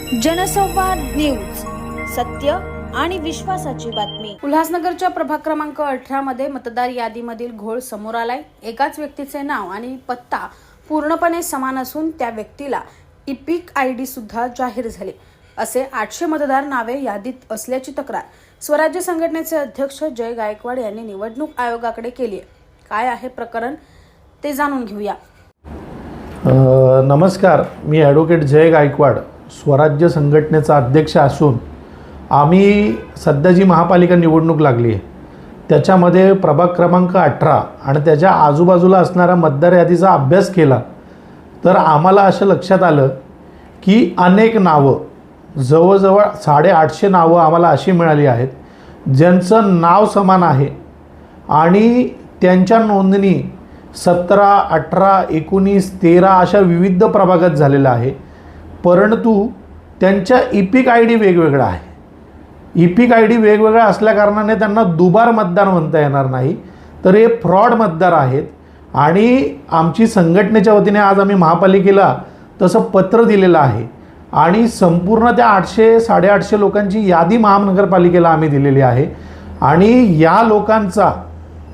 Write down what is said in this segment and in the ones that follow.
जनसंवाद न्यूज, सत्य आणि विश्वासाची बातमी। उल्हासनगरच्या प्रभाग क्रमांक 18 मध्ये मतदार यादीमधील घोळ समोर आलाय। एकाच व्यक्तीचे नाव आणि पत्ता पूर्णपणे समान असून त्या व्यक्तीला इपिक आयडी सुद्धा जाहीर झाली। असे 800 मतदार नावे यादीत असल्याची तक्रार स्वराज्य संघटनेचे अध्यक्ष जय गायकवाड यांनी निवडणूक आयोगाकडे केली आहे। काय आहे प्रकरण ते जाणून घेऊया। नमस्कार, मी ॲडव्होकेट जय गायकवाड, स्वराज्य संघटनेचा अध्यक्ष असून आम्ही सध्या जी महापालिका निवडणूक लागली आहे त्याच्यामध्ये प्रभाग क्रमांक 18 आणि त्याच्या आजूबाजूला असणाऱ्या मतदार यादीचा अभ्यास केला तर आम्हाला असं लक्षात आलं की अनेक नावं, जवळजवळ 850 नावं आम्हाला अशी मिळाली आहेत ज्यांचं नाव समान आहे आणि त्यांच्या नोंदणी 17, 18, 19, 13 अशा विविध प्रभागात झालेल्या आहे, परंतु त्यांच्या इपिक आय डी वेगवेगळा आहे। इपिक आय डी वेगवेगळा असल्याकारणाने त्यांना दुबार मतदार म्हणता येणार नाही, तर हे फ्रॉड मतदार आहेत। आणि आमची संघटनेच्या वतीने आज आम्ही महापालिकेला तसं पत्र दिलेलं आहे आणि संपूर्ण त्या 800, 850 लोकांची यादी महानगरपालिकेला आम्ही दिलेली आहे। आणि या लोकांचा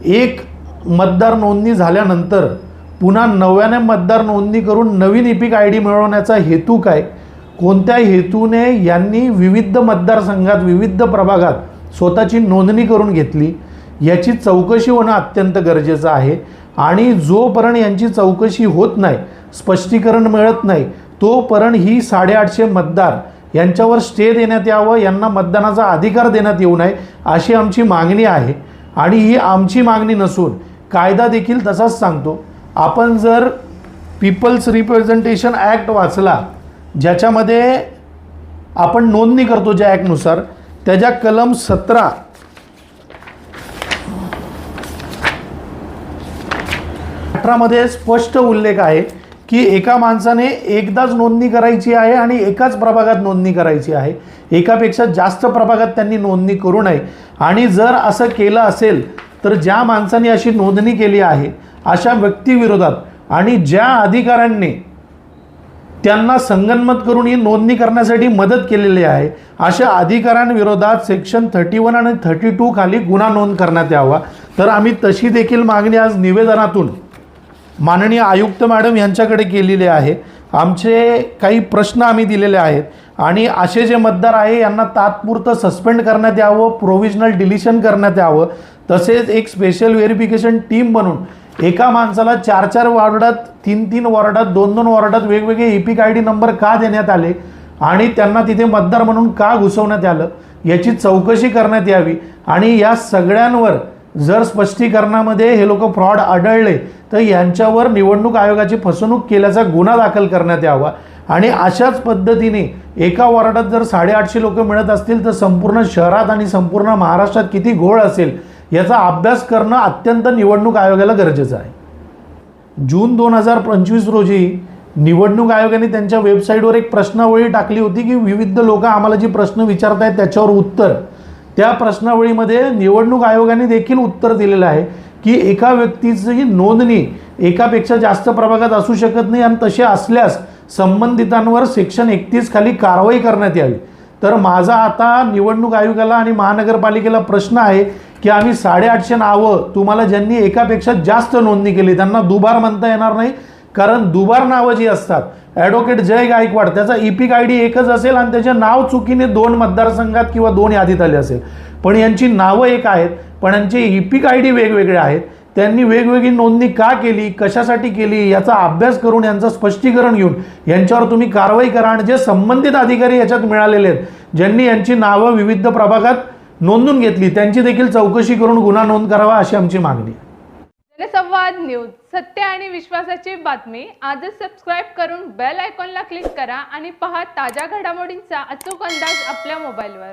एक मतदार नोंदणी झाल्यानंतर पुन्हा नव्याने मतदार नोंदणी करून नवीन इपिक आय डी मिळवण्याचा हेतू काय, कोणत्या हेतूने यांनी विविध मतदारसंघात विविध प्रभागात स्वतःची नोंदणी करून घेतली याची चौकशी होणं अत्यंत गरजेचं आहे। आणि जोपर्यंत यांची चौकशी होत नाही, स्पष्टीकरण मिळत नाही, तोपर्यंत ही 850 मतदार यांच्यावर स्टे देण्यात यावं, यांना मतदानाचा अधिकार देण्यात येऊ नये अशी आमची मागणी आहे। आणि ही आमची मागणी नसून कायदा देखील तसाच सांगतो। आपण जर पीपल्स रिप्रेझेंटेशन ॲक्ट वाचला, ज्याच्यामध्ये आपण नोंदणी करतो ज्या ॲक्टनुसार, त्याच्या कलम 17 18 स्पष्ट उल्लेख आहे की एका माणसाने एकदाच नोंदणी करायची आहे आणि एकाच प्रभागात नोंदणी करायची आहे, एकापेक्षा जास्त प्रभागात त्यांनी नोंदणी करू नये। आणि जर असं केलं असेल तर ज्या माणसाने अशी नोंदणी केली आहे अशा व्यक्तीविरोधात आणि ज्या अधिकाऱ्यांनी त्यांना संगनमत करून ही नोंदणी करण्यासाठी मदत केलेली आहे अशा अधिकाऱ्यांविरोधात सेक्शन 31 आणि 32 खाली गुन्हा नोंद करण्यात यावा। तर आम्ही तशी देखील मागणी आज निवेदनातून माननीय आयुक्त मॅडम यांच्याकडे केलेले आहे। आमचे काही प्रश्न आम्ही दिलेले आहेत आणि असे जे मतदार आहे यांना तात्पुरतं सस्पेंड करण्यात यावं, प्रोव्हिजनल डिलिशन करण्यात यावं। तसेच एक स्पेशल व्हेरिफिकेशन टीम बनवून एका माणसाला 4-4 वॉर्डात, 3-3 वॉर्डात, 2-2 वॉर्डात वेगवेगळे इपिक आय डी नंबर का देण्यात आले आणि त्यांना तिथे मतदार म्हणून का घुसवण्यात आलं याची चौकशी करण्यात यावी। आणि या सगळ्यांवर जर स्पष्टीकरणामध्ये हे लोक फ्रॉड आढळले तर यांच्यावर निवडणूक आयोगाची फसवणूक केल्याचा गुन्हा दाखल करण्यात यावा। आणि अशाच पद्धतीने एका वॉर्डात जर 850 लोक मिळत असतील तर संपूर्ण शहरात आणि संपूर्ण महाराष्ट्रात किती घोळ असेल याचा अभ्यास करणं अत्यंत निवडणूक आयोगाला गरजेचं आहे। जून 2025 रोजी निवडणूक आयोगाने त्यांच्या वेबसाईटवर एक प्रश्नावळी टाकली होती की विविध लोक आम्हाला जी प्रश्न विचारतायत त्याच्यावर उत्तर, त्या प्रश्नावळीमध्ये निवडणूक आयोगाने देखील उत्तर दिलेलं आहे की एका व्यक्तीची नोंदणी एकापेक्षा जास्त प्रभागात असू शकत नाही आणि तसे असल्यास संबंधितांवर सेक्शन 31 खाली कारवाई करण्यात यावी। तर माझा आता निवडणूक आयोगाला आणि महानगरपालिकेला प्रश्न आहे की आम्ही 850 नावं तुम्हाला ज्यांनी एकापेक्षा जास्त नोंदणी केली त्यांना दुबार म्हणता येणार नाही, कारण दुबार नावं जी असतात, ॲडव्होकेट जय गायकवाड त्याचा इपिक आय डी एकच असेल आणि त्याचे नाव चुकीने 2 मतदारसंघात किंवा 2 यादीत आले असेल, पण यांची नावं एक आहेत पण यांचे इपिक आय डी वेगवेगळे आहेत। त्यांनी वेगवेगळी नोंदणी का केली, कशासाठी केली याचा अभ्यास करून यांचं स्पष्टीकरण घेऊन यांच्यावर तुम्ही कारवाई करा। आणि जे संबंधित अधिकारी याच्यात मिळालेले आहेत, ज्यांनी यांची नावं विविध प्रभागात नोंदून घेतली, त्यांची देखील चौकशी करून गुन्हा नोंद करावा अशी आमची मागणी आहे। जनसंवाद न्यूज, सत्य आणि विश्वासाची बातमी। आजच सबस्क्राईब करून बेल आयकॉनला क्लिक करा आणि पहा ताज्या घडामोडींचा अचूक अंदाज आपल्या मोबाईलवर।